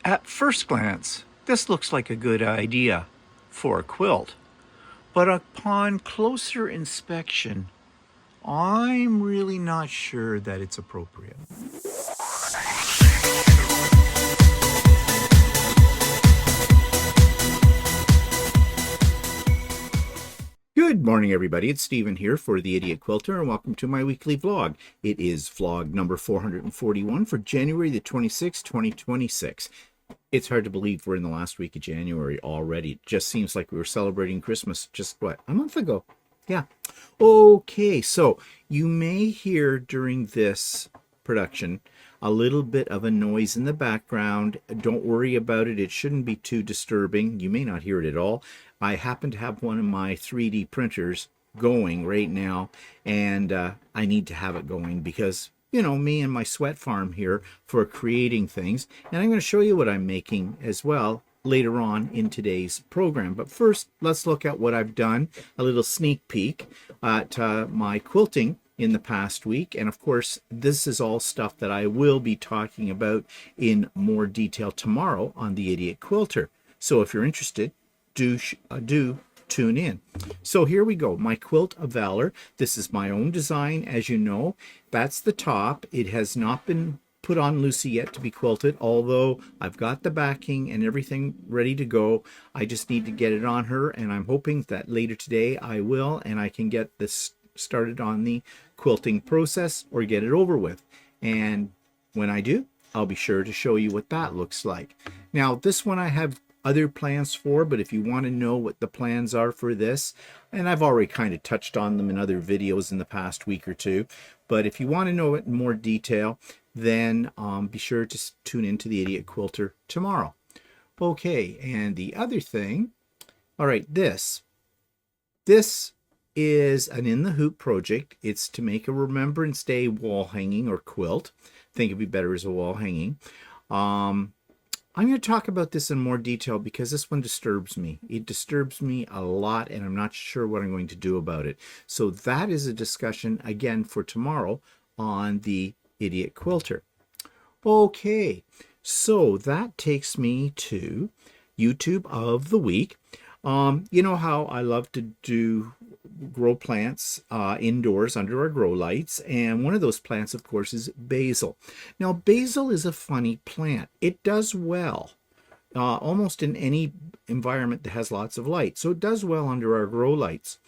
At first glance, this looks like a good idea for a quilt, but upon closer inspection, I'm really not sure that it's appropriate. Good morning, everybody. It's Stephen here for The Idiot Quilter, and welcome to my weekly vlog. It is vlog number 441 for January the 26th, 2026. It's hard to believe we're in the last week of January already. It just seems like we were celebrating Christmas just, what, a month ago? Yeah. Okay, so you may hear during this production a little bit of a noise in the background. Don't worry about it. It shouldn't be too disturbing. You may not hear it at all. I happen to have one of my 3D printers going right now, and I need to have it going because, you know, me and my sweat farm here for creating things. And I'm going to show you what I'm making as well later on in today's program. But first, let's look at what I've done, a little sneak peek at my quilting in the past week. And of course, this is all stuff that I will be talking about in more detail tomorrow on The Idiot Quilter. So if you're interested, do tune in. So here we go. My Quilt of Valor. This is my own design, as you know. That's the top. It has not been put on Lucy yet to be quilted, although I've got the backing and everything ready to go. I just need to get it on her, and I'm hoping that later today I will, and I can get this started on the quilting process or get it over with. And when I do, I'll be sure to show you what that looks like. Now, this one I have other plans for, but if you want to know what the plans are for this, and I've already kind of touched on them in other videos in the past week or two, but if you want to know it in more detail, then be sure to tune into The Idiot Quilter tomorrow. Okay, and the other thing, all right, this is an In the Hoop project. It's to make a Remembrance Day wall hanging or quilt. I think it'd be better as a wall hanging. I'm going to talk about this in more detail because this one disturbs me. It disturbs me a lot, and I'm not sure what I'm going to do about it. So that is a discussion, again, for tomorrow on The Idiot Quilter. Okay, so that takes me to YouTube of the week. You know how I love to do grow plants indoors under our grow lights, and one of those plants, of course, is basil. Now, basil is a funny plant. It does well almost in any environment that has lots of light, so it does well under our grow lights.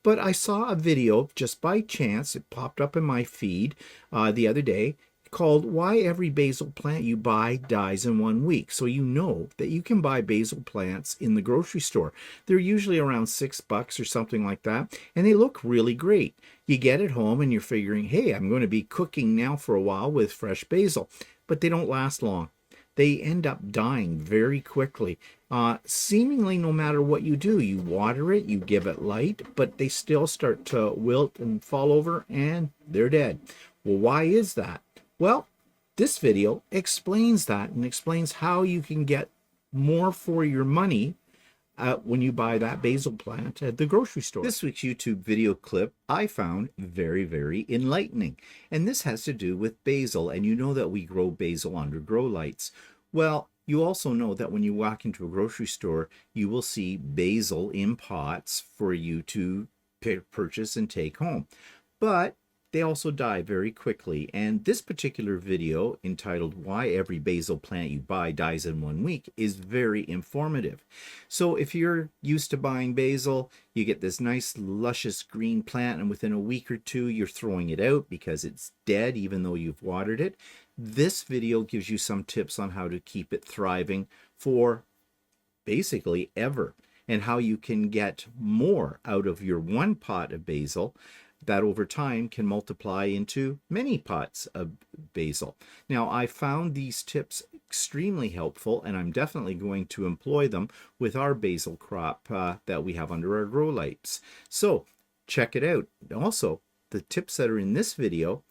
But I saw a video just by chance. It popped up in my feed the other day, called Why Every Basil Plant You Buy Dies in 1 Week. So you know that you can buy basil plants in the grocery store. They're usually around $6 or something like that, and they look really great. You get it home and you're figuring, hey, I'm going to be cooking now for a while with fresh basil, but they don't last long. They end up dying very quickly. Seemingly no matter what you do, you water it, you give it light, but they still start to wilt and fall over and they're dead. Well, why is that? Well, this video explains that and explains how you can get more for your money when you buy that basil plant at the grocery store. This week's YouTube video clip I found very, very enlightening. And this has to do with basil. And you know that we grow basil under grow lights. Well, you also know that when you walk into a grocery store, you will see basil in pots for you to purchase and take home. But they also die very quickly, and this particular video entitled Why Every Basil Plant You Buy Dies in 1 Week is very informative. So if you're used to buying basil, you get this nice luscious green plant, and within a week or two you're throwing it out because it's dead even though you've watered it. This video gives you some tips on how to keep it thriving for basically ever, and how you can get more out of your one pot of basil that over time can multiply into many pots of basil. Now, I found these tips extremely helpful, and I'm definitely going to employ them with our basil crop that we have under our grow lights. So check it out. Also, the tips that are in this video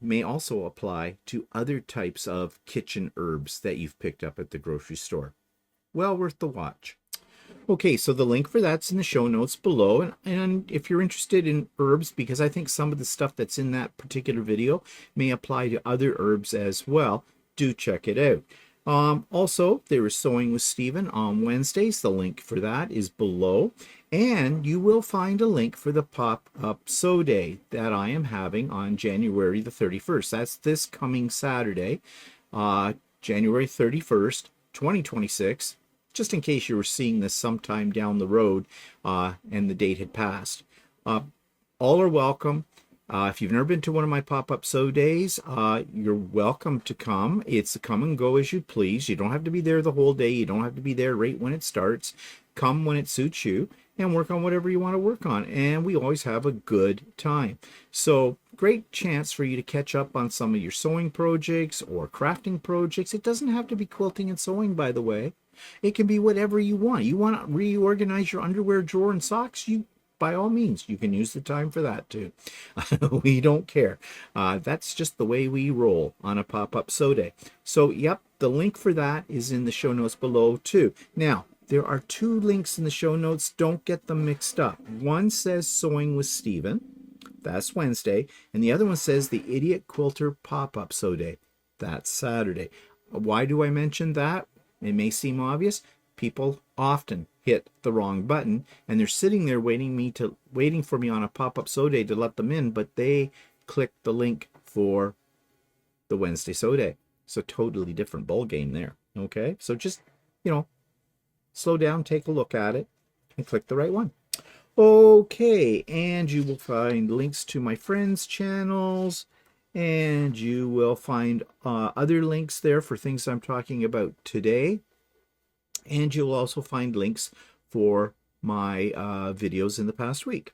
may also apply to other types of kitchen herbs that you've picked up at the grocery store. Well worth the watch. Okay, so the link for that's in the show notes below, and if you're interested in herbs, because I think some of the stuff that's in that particular video may apply to other herbs as well, do check it out. Also, there is Sewing with Stephen on Wednesdays. The link for that is below. And you will find a link for the pop-up sew day that I am having on January the 31st. That's this coming Saturday, January 31st, 2026, just in case you were seeing this sometime down the road and the date had passed. All are welcome. If you've never been to one of my pop-up sew days, you're welcome to come. It's a come and go as you please. You don't have to be there the whole day. You don't have to be there right when it starts. Come when it suits you and work on whatever you want to work on. And we always have a good time. So great chance for you to catch up on some of your sewing projects or crafting projects. It doesn't have to be quilting and sewing, by the way. It can be whatever you want. You want to reorganize your underwear drawer and socks? By all means, you can use the time for that too. We don't care. That's just the way we roll on a pop-up sew day. So, yep, the link for that is in the show notes below too. Now, there are two links in the show notes. Don't get them mixed up. One says Sewing with Stephen. That's Wednesday. And the other one says the Idiot Quilter Pop-Up Sew Day. That's Saturday. Why do I mention that? It may seem obvious. People often hit the wrong button and they're sitting there waiting for me on a pop-up sew day to let them in, but they clicked the link for the Wednesday sew day. So totally different ball game there. Okay, so just slow down, take a look at it, and click the right one. Okay, and you will find links to my friends' channels, and you will find other links there for things I'm talking about today. And you'll also find links for my videos in the past week.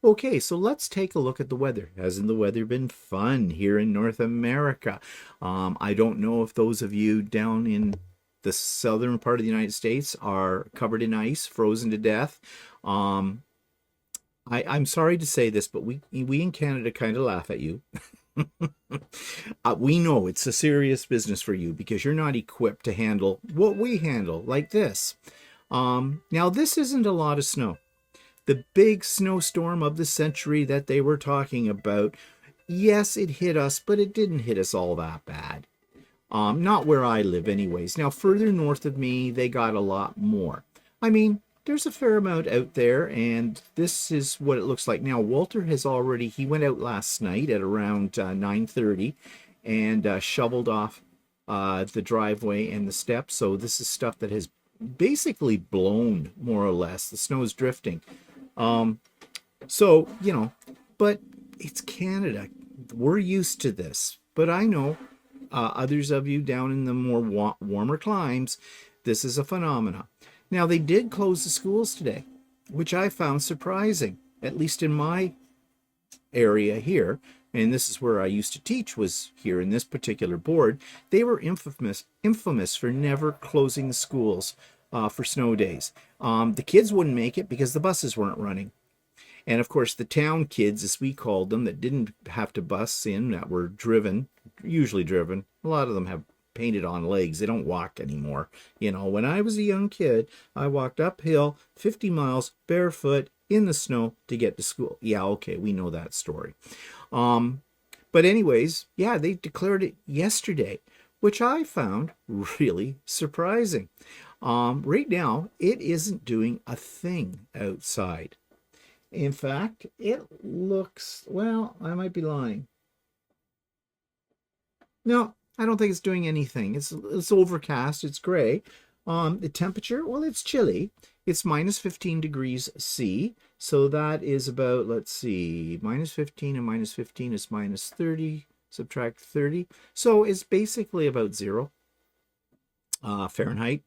Okay, so let's take a look at the weather. Hasn't the weather been fun here in North America? I don't know if those of you down in the southern part of the United States are covered in ice, frozen to death. I'm sorry to say this, but we in Canada kind of laugh at you. We know it's a serious business for you because you're not equipped to handle what we handle, like this. Now, this isn't a lot of snow. The big snowstorm of the century that they were talking about, yes, it hit us, but it didn't hit us all that bad. Not where I live anyways. Now, further north of me, they got a lot more. I mean, there's a fair amount out there, and this is what it looks like. Now, Walter he went out last night at around 9:30 and shoveled off the driveway and the steps. So this is stuff that has basically blown, more or less. The snow is drifting. So, but it's Canada. We're used to this. But I know others of you down in the more warmer climes, this is a phenomenon. Now, they did close the schools today, which I found surprising, at least in my area here. And this is where I used to teach, was here in this particular board. They were infamous for never closing the schools for snow days. The kids wouldn't make it because the buses weren't running. And of course, the town kids, as we called them, that didn't have to bus in, that were usually driven. A lot of them have painted on legs. They don't walk anymore. When I was a young kid, I walked uphill 50 miles barefoot in the snow to get to school. Yeah, okay, we know that story. But anyways, yeah, they declared it yesterday, which I found really surprising. Right now, it isn't doing a thing outside. In fact, it looks, well, I might be lying. No, I don't think it's doing anything. It's overcast. It's gray. The temperature, well, it's chilly. It's minus 15 degrees C. So that is about, let's see, minus 15 and minus 15 is minus 30. Subtract 30. So it's basically about 0 Fahrenheit,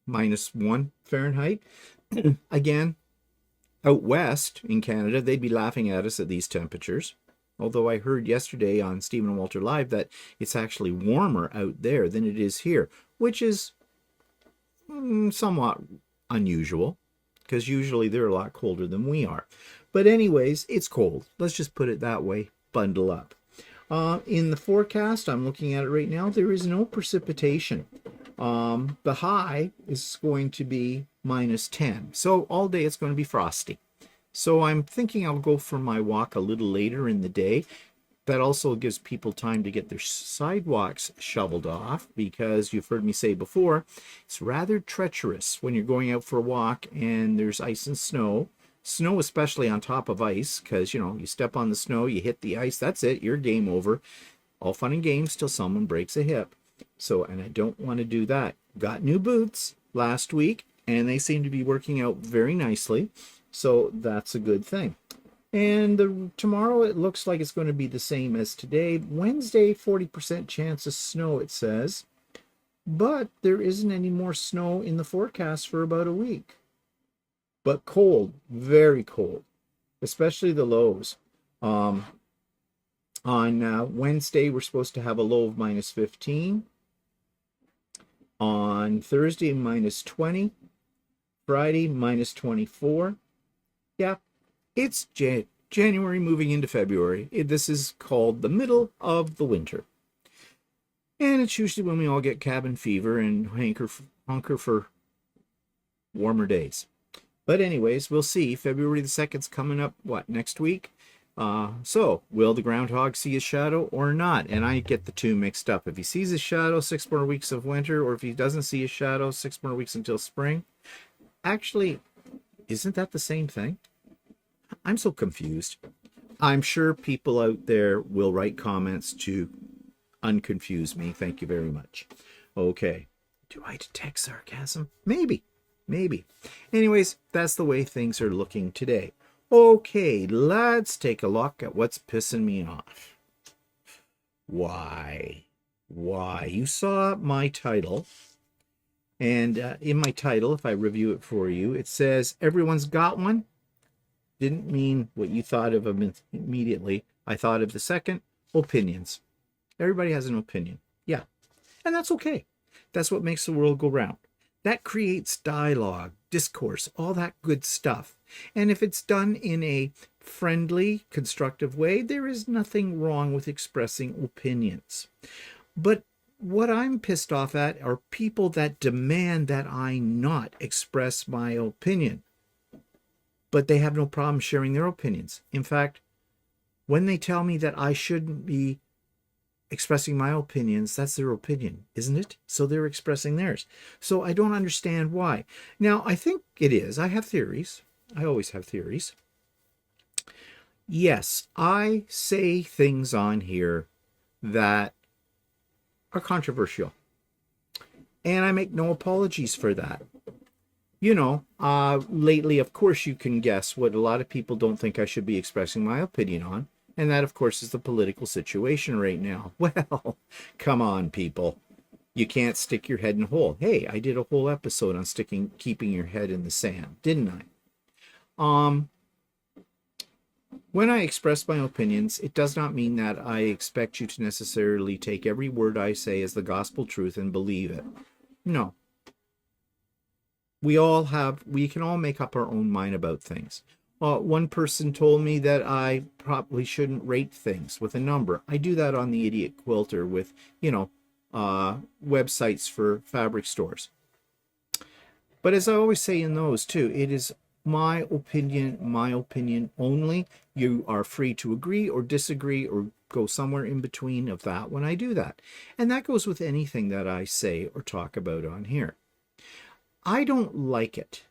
minus 1 Fahrenheit. Again, out west in Canada, they'd be laughing at us at these temperatures. Although I heard yesterday on Stephen and Walter Live that it's actually warmer out there than it is here, which is somewhat unusual because usually they're a lot colder than we are. But anyways, it's cold. Let's just put it that way. Bundle up. In the forecast, I'm looking at it right now, there is no precipitation. The high is going to be minus 10. So all day it's going to be frosty. So I'm thinking I'll go for my walk a little later in the day. That also gives people time to get their sidewalks shoveled off, because you've heard me say before, it's rather treacherous when you're going out for a walk and there's ice and snow. Snow especially on top of ice, because, you know, you step on the snow, you hit the ice, that's it, you're game over. All fun and games till someone breaks a hip. So, and I don't want to do that. Got new boots last week, and they seem to be working out very nicely. So that's a good thing. And tomorrow it looks like it's going to be the same as today. Wednesday, 40% chance of snow, it says. But there isn't any more snow in the forecast for about a week. But cold, very cold, especially the lows. On Wednesday, we're supposed to have a low of -15. On Thursday, -20. Friday, -24. Yeah, it's January moving into February. This is called the middle of the winter. And it's usually when we all get cabin fever and hunker for warmer days. But anyways, we'll see. February the 2nd's coming up, what, next week? So, will the groundhog see a shadow or not? And I get the two mixed up. If he sees a shadow, 6 more weeks of winter, or if he doesn't see a shadow, 6 more weeks until spring. Actually, isn't that the same thing? I'm so confused. I'm sure people out there will write comments to unconfuse me. Thank you very much. Okay. Do I detect sarcasm? Maybe. Anyways, that's the way things are looking today. Okay, let's take a look at what's pissing me off. Why? You saw my title. And in my title, if I review it for you, it says, everyone's got one. Didn't mean what you thought of them immediately. I thought of the second, opinions. Everybody has an opinion. Yeah. And that's okay. That's what makes the world go round. That creates dialogue, discourse, all that good stuff. And if it's done in a friendly, constructive way, there is nothing wrong with expressing opinions. But what I'm pissed off at are people that demand that I not express my opinion. But they have no problem sharing their opinions. In fact, when they tell me that I shouldn't be expressing my opinions, that's their opinion, isn't it? So they're expressing theirs. So I don't understand why. Now, I think it is. I have theories. I always have theories. Yes, I say things on here that are controversial. And I make no apologies for that. You know, lately, of course, you can guess what a lot of people don't think I should be expressing my opinion on. And that, of course, is the political situation right now. Well, come on, people. You can't stick your head in a hole. Hey, I did a whole episode on keeping your head in the sand, didn't I? When I express my opinions, it does not mean that I expect you to necessarily take every word I say as the gospel truth and believe it. No. We can all make up our own mind about things. One person told me that I probably shouldn't rate things with a number. I do that on the Idiot Quilter with, websites for fabric stores. But as I always say in those too, it is my opinion only. You are free to agree or disagree or go somewhere in between of that when I do that. And that goes with anything that I say or talk about on here. I don't like it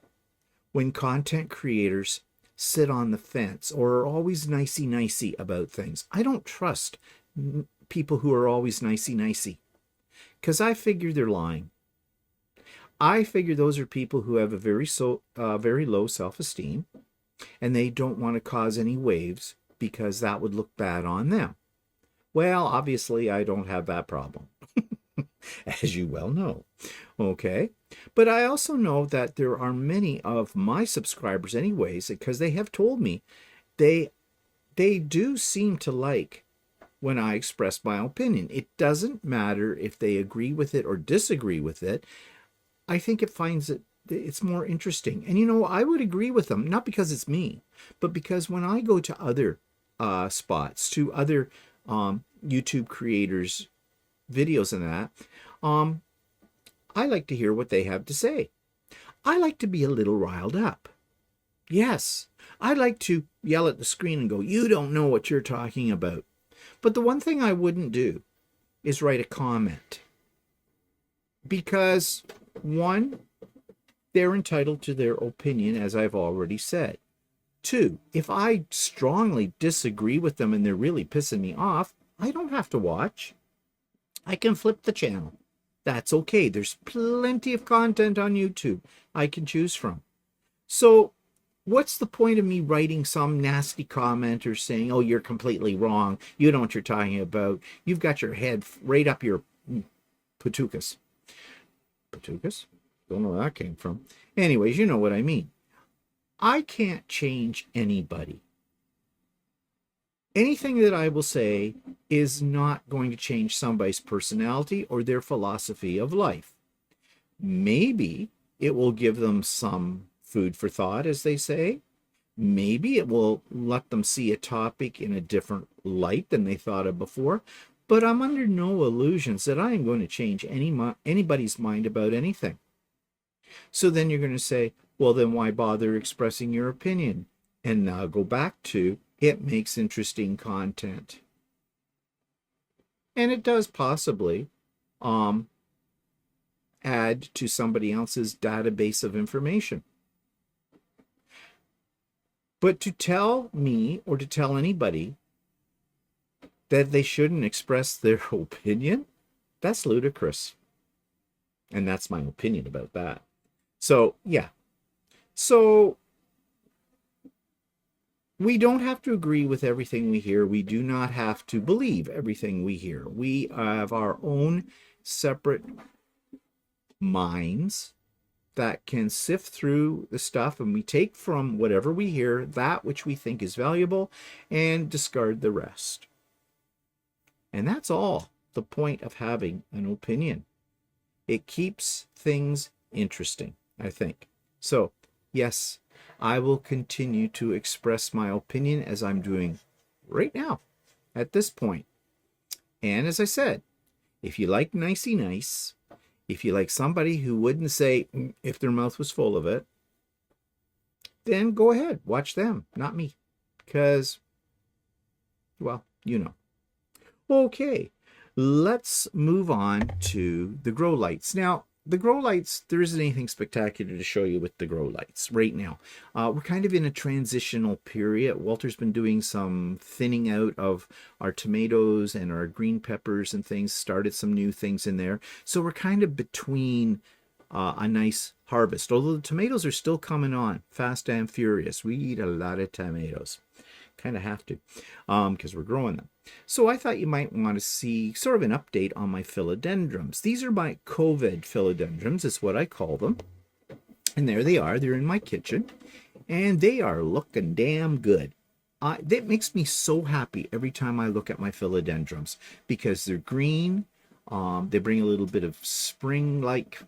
when content creators sit on the fence or are always nicey about things. I don't trust people who are always nicey because I figure they're lying. I figure those are people who have a very low self-esteem, and they don't want to cause any waves because that would look bad on them. Well, obviously, I don't have that problem, as you well know. Okay, but I also know that there are many of my subscribers anyways, because they have told me they do seem to like when I express my opinion. It doesn't matter if they agree with it or disagree with it. I think it's more interesting. And I would agree with them, not because it's me, but because when I go to other spots, to other YouTube creators' videos and that, I like to hear what they have to say. I like to be a little riled up. Yes, I like to yell at the screen and go, "You don't know what you're talking about." But the one thing I wouldn't do is write a comment. Because, one, they're entitled to their opinion, as I've already said. Two, if I strongly disagree with them and they're really pissing me off, I don't have to watch. I can flip the channel. That's okay. There's plenty of content on YouTube I can choose from. So what's the point of me writing some nasty comment or saying, oh, you're completely wrong. You know what you're talking about. You've got your head right up your patukas. Patukas? Don't know where that came from. Anyways, you know what I mean. I can't change anybody. Anything that I will say is not going to change somebody's personality or their philosophy of life. Maybe it will give them some food for thought, as they say. Maybe it will let them see a topic in a different light than they thought of before. But I'm under no illusions that I am going to change anybody's mind about anything. So then you're going to say, well, then why bother expressing your opinion? And now go back to, it makes interesting content. And it does possibly add to somebody else's database of information. But to tell me or to tell anybody that they shouldn't express their opinion, that's ludicrous. And that's my opinion about that. So, yeah. So, we don't have to agree with everything we hear. We do not have to believe everything we hear. We have our own separate minds that can sift through the stuff, and we take from whatever we hear that which we think is valuable and discard the rest. And that's all the point of having an opinion. It keeps things interesting, I think. So, yes, I will continue to express my opinion as I'm doing right now at this point. And as I said, if you like nicey nice, if you like somebody who wouldn't say if their mouth was full of it, then go ahead, watch them, not me. Because, well, you know. Okay, let's move on to the grow lights. Now, the grow lights, there isn't anything spectacular to show you with the grow lights right now. We're kind of in a transitional period. Walter's been doing some thinning out of our tomatoes and our green peppers and things, started some new things in there. So we're kind of between a nice harvest, although the tomatoes are still coming on fast and furious. We eat a lot of tomatoes. Kind of have to, because we're growing them. So I thought you might want to see sort of an update on my philodendrons. These are my COVID philodendrons, is what I call them. And there they are. They're in my kitchen. And they are looking damn good. That makes me so happy every time I look at my philodendrons, because they're green. They bring a little bit of spring-like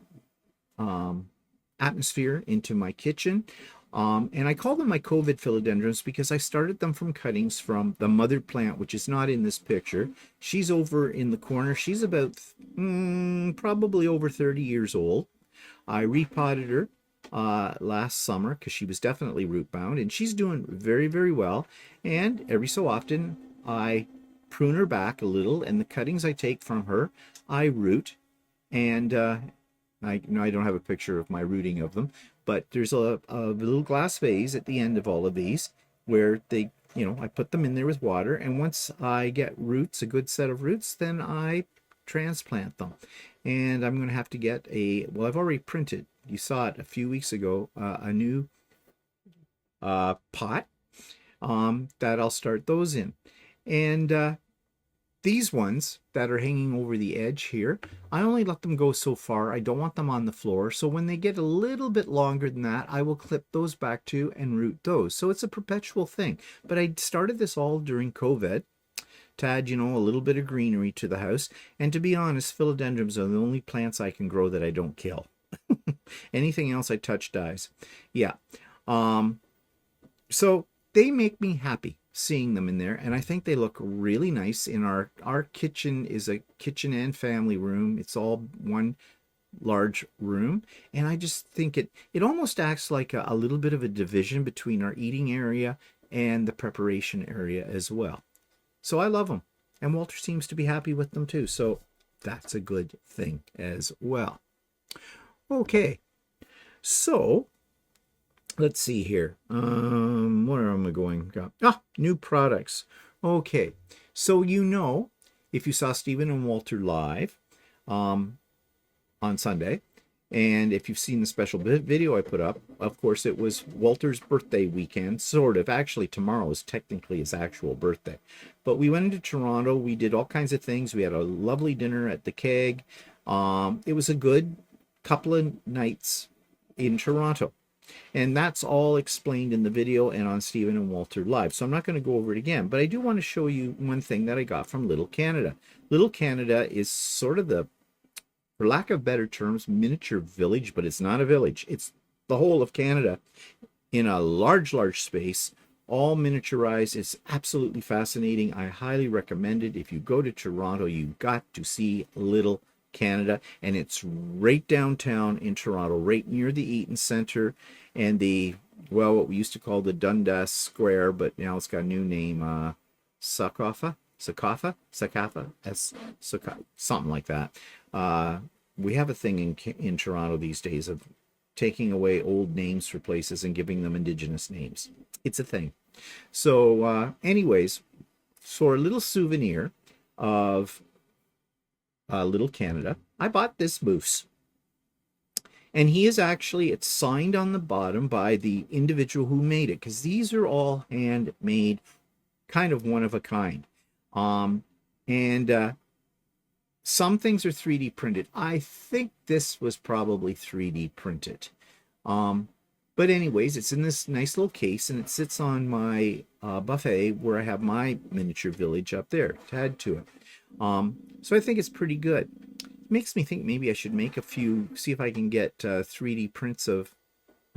atmosphere into my kitchen. And I call them my COVID philodendrons because I started them from cuttings from the mother plant, which is not in this picture. She's over in the corner. She's about probably over 30 years old. I repotted her last summer because she was definitely root bound, and she's doing very, very well. And every so often I prune her back a little, and the cuttings I take from her I root. And I don't have a picture of my rooting of them, but there's a little glass vase at the end of all of these where they, I put them in there with water, and once I get roots, a good set of roots, then I transplant them. And I'm going to have to get I've already printed, you saw it a few weeks ago, a new pot that I'll start those in. And these ones that are hanging over the edge here, I only let them go so far. I don't want them on the floor. So when they get a little bit longer than that, I will clip those back too and root those. So it's a perpetual thing. But I started this all during COVID to add, a little bit of greenery to the house. And to be honest, philodendrons are the only plants I can grow that I don't kill. Anything else I touch dies. Yeah. So they make me happy seeing them in there, and I think they look really nice. In our kitchen is a kitchen and family room. It's all one large room, and I just think it almost acts like a little bit of a division between our eating area and the preparation area as well. So I love them. And Walter seems to be happy with them too. So that's a good thing as well. Okay, so let's see here. Where am I going? New products. Okay, so if you saw Stephen and Walter live on Sunday, and if you've seen the special video I put up, of course, it was Walter's birthday weekend, sort of. Actually, tomorrow is technically his actual birthday. But we went into Toronto. We did all kinds of things. We had a lovely dinner at the Keg. It was a good couple of nights in Toronto. And that's all explained in the video and on Stephen and Walter Live. So I'm not going to go over it again, but I do want to show you one thing that I got from Little Canada. Little Canada is sort of the, for lack of better terms, miniature village, but it's not a village. It's the whole of Canada in a large, large space, all miniaturized. It's absolutely fascinating. I highly recommend it. If you go to Toronto, you've got to see Little Canada, and it's right downtown in Toronto, right near the Eaton Centre and what we used to call the Dundas Square, but now it's got a new name, Sakafa, something like that. We have a thing in Toronto these days of taking away old names for places and giving them indigenous names. It's a thing. So anyways, for a little souvenir of Little Canada, I bought this moose. And he is actually, it's signed on the bottom by the individual who made it, because these are all handmade, kind of one of a kind. Some things are 3D printed. I think this was probably 3D printed. But anyways, it's in this nice little case, and it sits on my buffet where I have my miniature village up there, tagged to it. So I think it's pretty good. It makes me think maybe I should make a few, see if I can get 3D prints or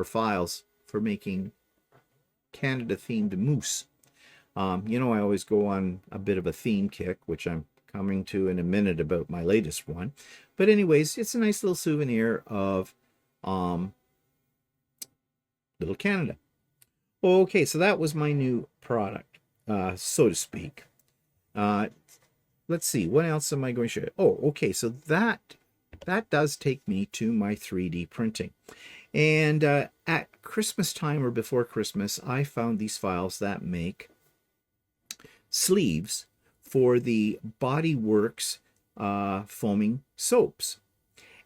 files for making Canada-themed moose. I always go on a bit of a theme kick, which I'm coming to in a minute about my latest one. But anyways, it's a nice little souvenir of Little Canada. Okay, so that was my new product, so to speak. Let's see, what else am I going to show you? Oh, okay, so that does take me to my 3D printing. And at Christmas time or before Christmas, I found these files that make sleeves for the Body Works foaming soaps.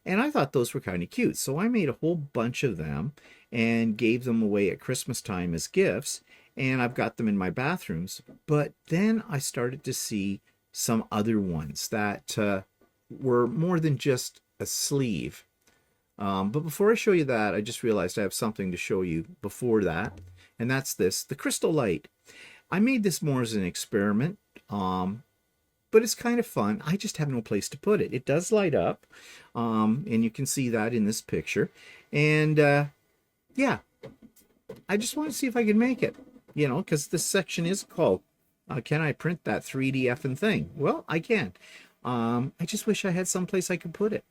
And I thought those were kind of cute. So I made a whole bunch of them and gave them away at Christmas time as gifts. And I've got them in my bathrooms. But then I started to see some other ones that were more than just a sleeve. But before I show you that, I just realized I have something to show you before that. And that's this, the Crystal Light. I made this more as an experiment, but it's kind of fun. I just have no place to put it. It does light up, and you can see that in this picture. And yeah, I just want to see if I can make it, because this section is called, can I print that 3D effing thing? Well, I can. I just wish I had someplace I could put it.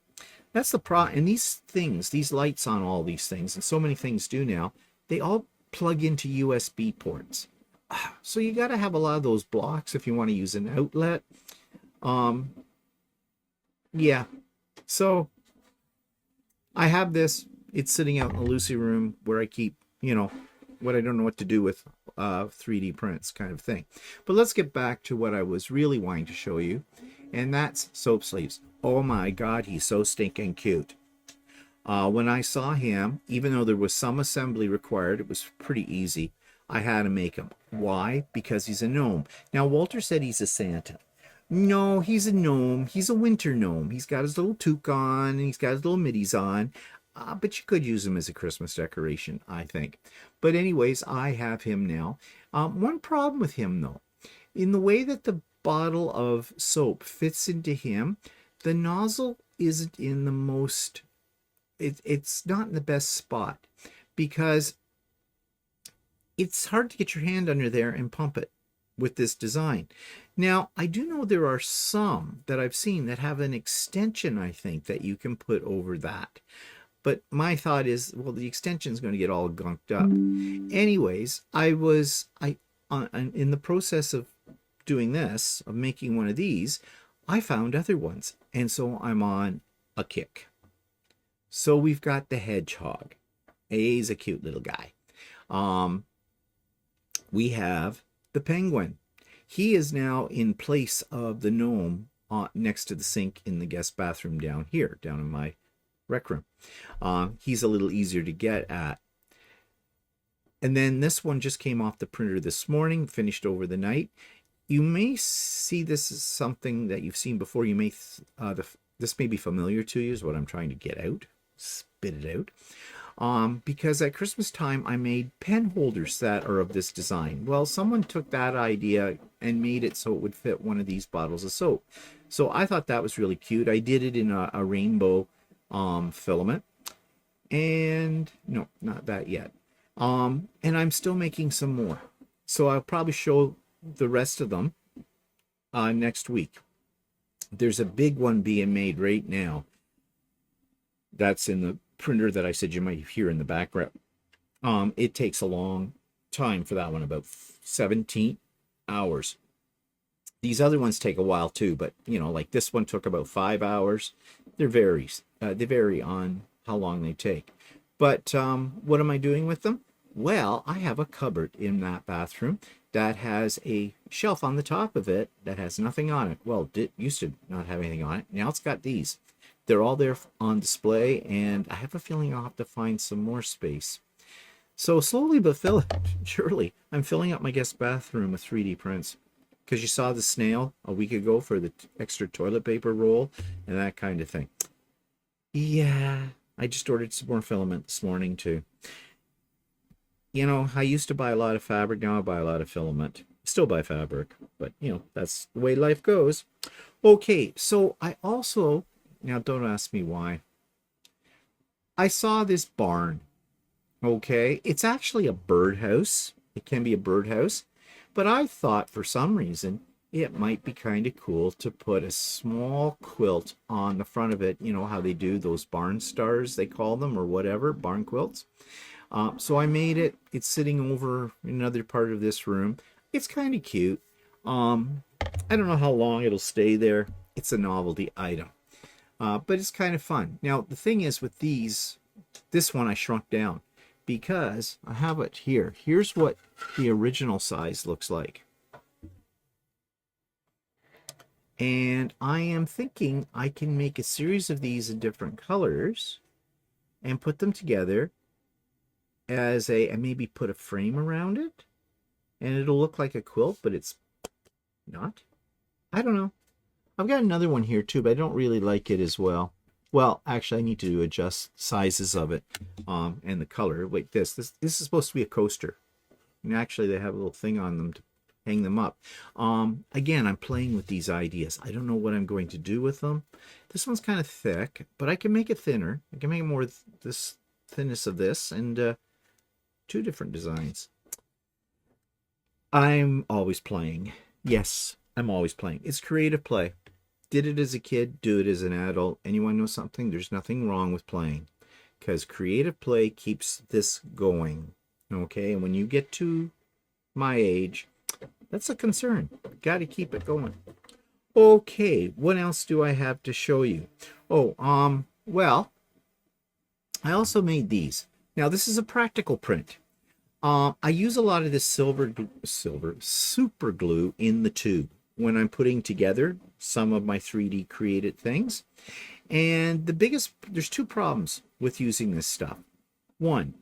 That's the and these things, these lights on all these things, and so many things do now, they all plug into USB ports. So you got to have a lot of those blocks if you want to use an outlet. Yeah, so I have this. It's sitting out in the Lucy room where I keep, what I don't know what to do with 3D prints kind of thing. But let's get back to what I was really wanting to show you, and that's soap sleeves. Oh my God, he's so stinking cute. When I saw him, even though there was some assembly required, it was pretty easy. I had to make him. Why? Because he's a gnome. Now, Walter said he's a Santa. No, he's a gnome. He's a winter gnome. He's got his little toque on, and he's got his little middies on. But you could use him as a Christmas decoration, I think. But anyways, I have him now. One problem with him, though. In the way that the bottle of soap fits into him, the nozzle isn't in the most... It's not in the best spot. Because it's hard to get your hand under there and pump it with this design. Now, I do know there are some that I've seen that have an extension, I think, that you can put over that. But my thought is, well, the extension is going to get all gunked up. Anyways, I was in the process of doing this, of making one of these, I found other ones. And so I'm on a kick. So we've got the hedgehog. He's a cute little guy. We have the penguin. He is now in place of the gnome next to the sink in the guest bathroom down here, down in my rec room. He's a little easier to get at. And then this one just came off the printer this morning, finished over the night. You may see this as something that you've seen before. You may this may be familiar to you, is what I'm trying to get out, spit it out. Because at Christmas time, I made pen holders that are of this design. Well, someone took that idea and made it so it would fit one of these bottles of soap. So I thought that was really cute. I did it in a rainbow filament. And no, not that yet. And I'm still making some more. So I'll probably show the rest of them next week. There's a big one being made right now. That's in the printer that I said you might hear in the background. It takes a long time for that one, about 17 hours. These other ones take a while too, but you know, like this one took about 5 hours. They vary on how long they take. But what am I doing with them? Well, I have a cupboard in that bathroom that has a shelf on the top of it that has nothing on it. Well, it used to not have anything on it. Now it's got these. They're all there on display, and I have a feeling I'll have to find some more space. So slowly but surely, I'm filling up my guest bathroom with 3D prints. Because you saw the snail a week ago for the extra toilet paper roll and that kind of thing. Yeah, I just ordered some more filament this morning too. You know, I used to buy a lot of fabric, now I buy a lot of filament. Still buy fabric, but you know, that's the way life goes. Okay, so I also, now don't ask me why, I saw this barn. Okay, it's actually a birdhouse. It can be a birdhouse, but I thought for some reason it might be kind of cool to put a small quilt on the front of it. You know how they do those barn stars, they call them, or whatever, barn quilts. So I made it. It's sitting over in another part of this room. It's kind of cute. I don't know how long it'll stay there. It's a novelty item. But it's kind of fun. Now, the thing is with these, this one I shrunk down because I have it here. Here's what the original size looks like. And I am thinking I can make a series of these in different colors and put them together as and maybe put a frame around it, and it'll look like a quilt, but it's not. I don't know. I've got another one here too, but I don't really like it as well. Well, actually, I need to adjust sizes of it and the color. Wait, this is supposed to be a coaster, and actually they have a little thing on them to hang them up. Again, I'm playing with these ideas. I don't know what I'm going to do with them. This one's kind of thick, but I can make it thinner. I can make it more this thinness of this, and two different designs. I'm always playing. Yes, I'm always playing. It's creative play. Did it as a kid, do it as an adult. Anyone know something? There's nothing wrong with playing, because creative play keeps this going. Okay, and when you get to my age, that's a concern. Got to keep it going. Okay, what else do I have to show you? Oh, well, I also made these. Now, this is a practical print. I use a lot of this super glue in the tube when I'm putting together some of my 3D created things. And there's two problems with using this stuff. One,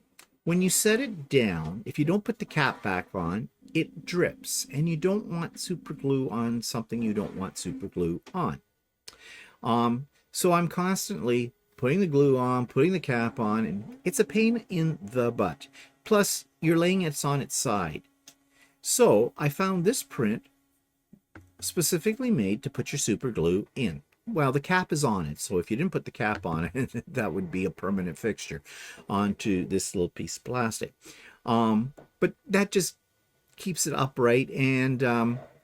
when you set it down, if you don't put the cap back on, it drips, and you don't want super glue on something you don't want super glue on. So I'm constantly putting the glue on, putting the cap on, and it's a pain in the butt. Plus, you're laying it on its side. So I found this print specifically made to put your super glue in. Well, the cap is on it, so if you didn't put the cap on it, that would be a permanent fixture onto this little piece of plastic. But that just keeps it upright. And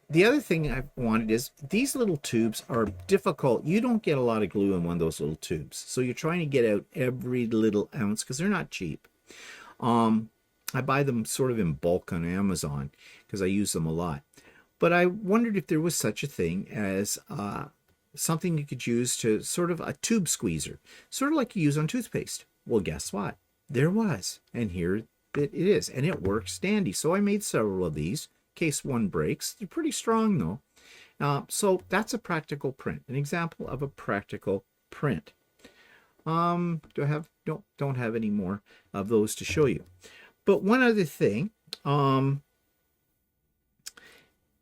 the other thing I wanted is these little tubes are difficult. You don't get a lot of glue in one of those little tubes, so you're trying to get out every little ounce because they're not cheap. I buy them sort of in bulk on Amazon because I use them a lot. But I wondered if there was such a thing as something you could use to sort of a tube squeezer, sort of like you use on toothpaste. Well, guess what? There was, and here it is, and it works dandy. So I made several of these in case one breaks. They're pretty strong though. So that's a practical print, an example of a practical print. Do I have don't have any more of those to show you. But one other thing,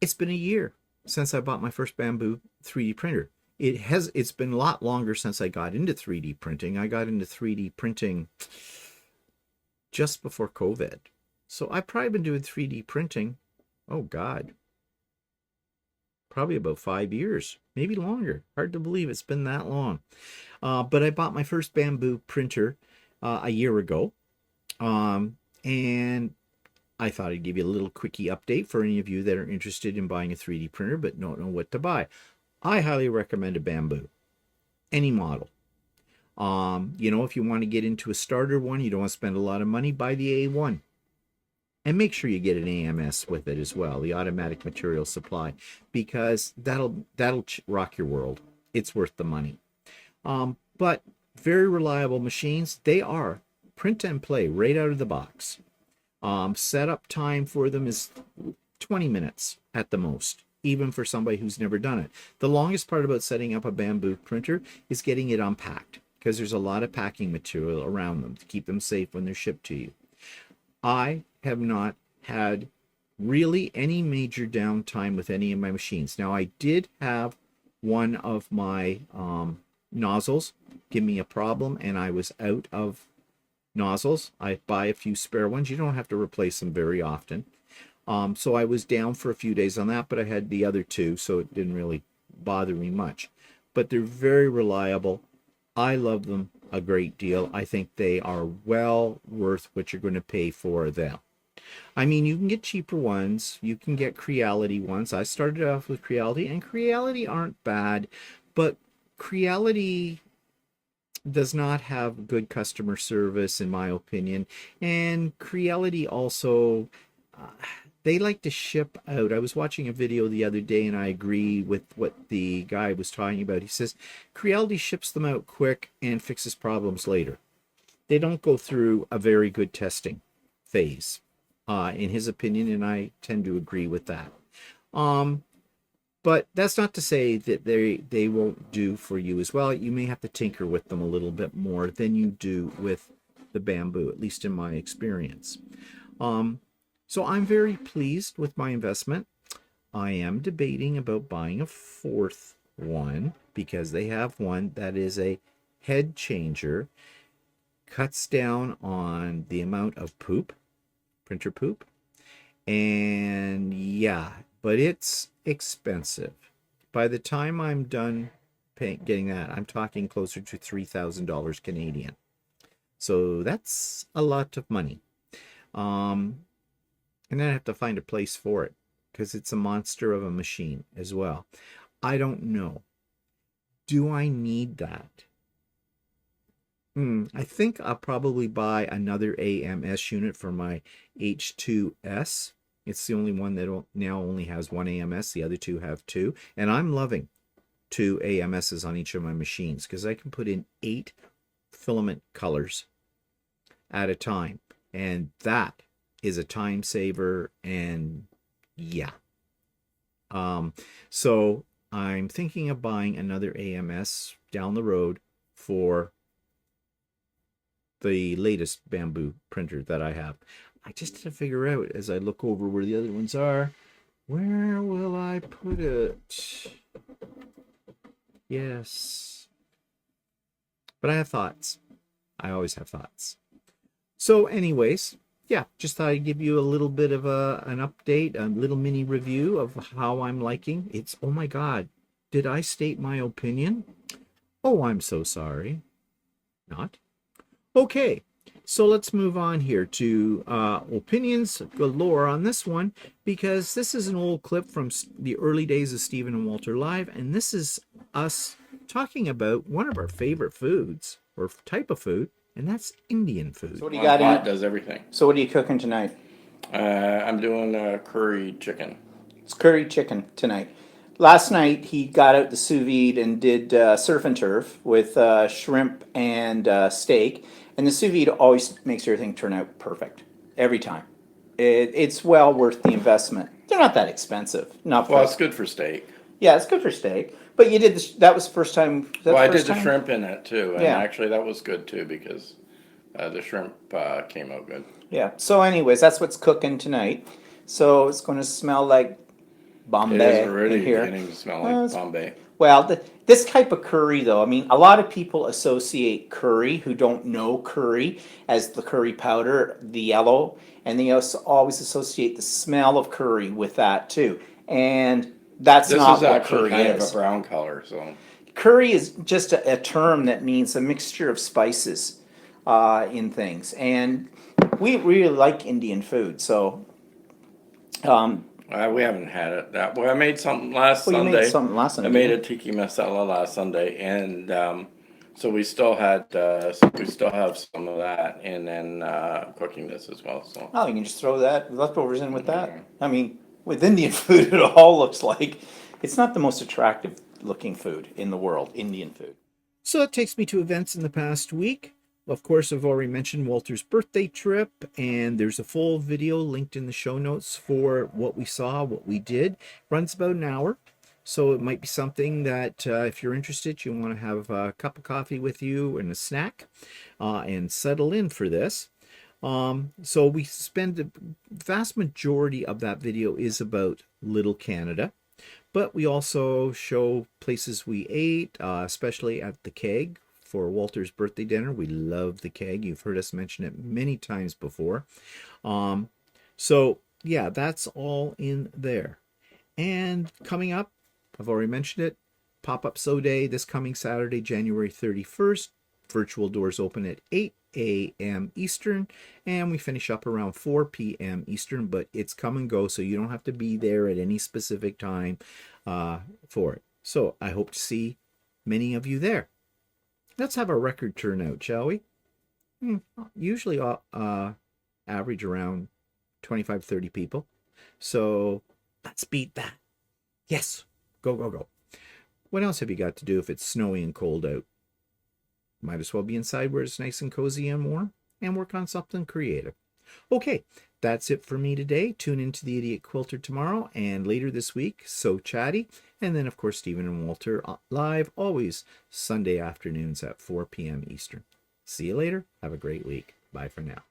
it's been a year since I bought my first bamboo 3D printer. It's been a lot longer since I got into 3D printing. I got into 3D printing just before COVID. So I've probably been doing 3D printing, oh God, probably about 5 years, maybe longer. Hard to believe it's been that long. But I bought my first bamboo printer a year ago. And I thought I'd give you a little quickie update for any of you that are interested in buying a 3D printer but don't know what to buy. I highly recommend a bamboo, any model. You know, if you want to get into a starter one, you don't want to spend a lot of money, buy the A1. And make sure you get an AMS with it as well, the automatic material supply, because that'll rock your world. It's worth the money. But very reliable machines. They are print and play right out of the box. Setup time for them is 20 minutes at the most, even for somebody who's never done it. The longest part about setting up a bamboo printer is getting it unpacked, because there's a lot of packing material around them to keep them safe when they're shipped to you. I have not had really any major downtime with any of my machines. Now, I did have one of my nozzles give me a problem, and I was out of nozzles. I buy a few spare ones. You don't have to replace them very often. So I was down for a few days on that, but I had the other two, so it didn't really bother me much. But they're very reliable. I love them a great deal. I think they are well worth what you're going to pay for them. I mean, you can get cheaper ones. You can get Creality ones. I started off with Creality, and Creality aren't bad, but Creality does not have good customer service, in my opinion. And Creality also, they like to ship out. I was watching a video the other day, and I agree with what the guy was talking about. He says Creality ships them out quick and fixes problems later. They don't go through a very good testing phase, in his opinion, and I tend to agree with that. But that's not to say that they won't do for you as well. You may have to tinker with them a little bit more than you do with the bamboo, at least in my experience. So I'm very pleased with my investment. I am debating about buying a fourth one, because they have one that is a head changer, cuts down on the amount of poop, printer poop, and yeah, but it's expensive. By the time I'm done getting that, I'm talking closer to $3,000 Canadian. So that's a lot of money. And then I have to find a place for it, because it's a monster of a machine as well. I don't know. Do I need that? I think I'll probably buy another AMS unit for my H2S. It's the only one that now only has one AMS. The other two have two. And I'm loving 2 AMSs on each of my machines, because I can put in 8 filament colors at a time. And that is a time saver, and yeah. So I'm thinking of buying another AMS down the road for the latest bamboo printer that I have. I just have to figure out, as I look over where the other ones are, where will I put it? Yes. But I have thoughts. I always have thoughts. So anyways, yeah, just thought I'd give you a little bit of an update, a little mini review of how I'm liking. It's, oh my God, did I state my opinion? Oh, I'm so sorry. Not? Okay, so let's move on here to opinions galore on this one, because this is an old clip from the early days of Stephen and Walter Live, and this is us talking about one of our favorite foods, or type of food, and that's Indian food. So what do you got in? Does everything. So what are you cooking tonight? I'm doing curry chicken. It's curry chicken tonight. Last night he got out the sous vide and did surf and turf with shrimp and steak. And the sous vide always makes everything turn out perfect every time. It's well worth the investment. They're not that expensive. Not Well, for, it's good for steak. yeah, it's good for steak. But you did this. That was the first time. Well, I did First the time? shrimp in it too, and Yeah. actually that was good too because the shrimp came out good. Yeah. So, anyways, that's what's cooking tonight. So it's going to smell like It is Bombay in already here. beginning to smell Uh, like it's Bombay. Well, this type of curry, though, I mean, a lot of people associate curry who don't know curry as the curry powder, the yellow, and they also always associate the smell of curry with that too. And that's This is not what actually curry kind of a is. brown color, so Curry is just a term that means a mixture of spices in things. And we really like Indian food, so. we haven't had it that well. I made something last Well, you made Sunday. something last I Sunday, made didn't a tiki masala last Sunday, and so we still have some of that, and then cooking this as well. So Oh, you can just throw that leftovers in with that. yeah. I mean, with Indian food, it all looks like it's not the most attractive looking food in the world, Indian food. So that takes me to events in the past week. Of course, I've already mentioned Walter's birthday trip, and there's a full video linked in the show notes for what we saw, what we did. Runs about an hour, so it might be something that if you're interested, you want to have a cup of coffee with you and a snack and settle in for this. So we spend the vast majority of that video is about Little Canada, but we also show places we ate, especially at the Keg for Walter's birthday dinner. We love the Keg. You've heard us mention it many times before. So yeah, that's all in there. And coming up, I've already mentioned it, Pop-Up Sew Day this coming Saturday, January 31st. Virtual doors open at 8 a.m. Eastern, and we finish up around 4 p.m. Eastern, but it's come and go, so you don't have to be there at any specific time for it. So I hope to see many of you there. Let's have a record turnout, shall we? Usually average around 25-30 people. So let's beat that. Yes, go, go, go. What else have you got to do if it's snowy and cold out? Might as well be inside where it's nice and cozy and warm and work on something creative. Okay, that's it for me today. Tune into the Idiot Quilter tomorrow and later this week. So Chatty. And then, of course, Stephen and Walter live always Sunday afternoons at 4 p.m. Eastern. See you later. Have a great week. Bye for now.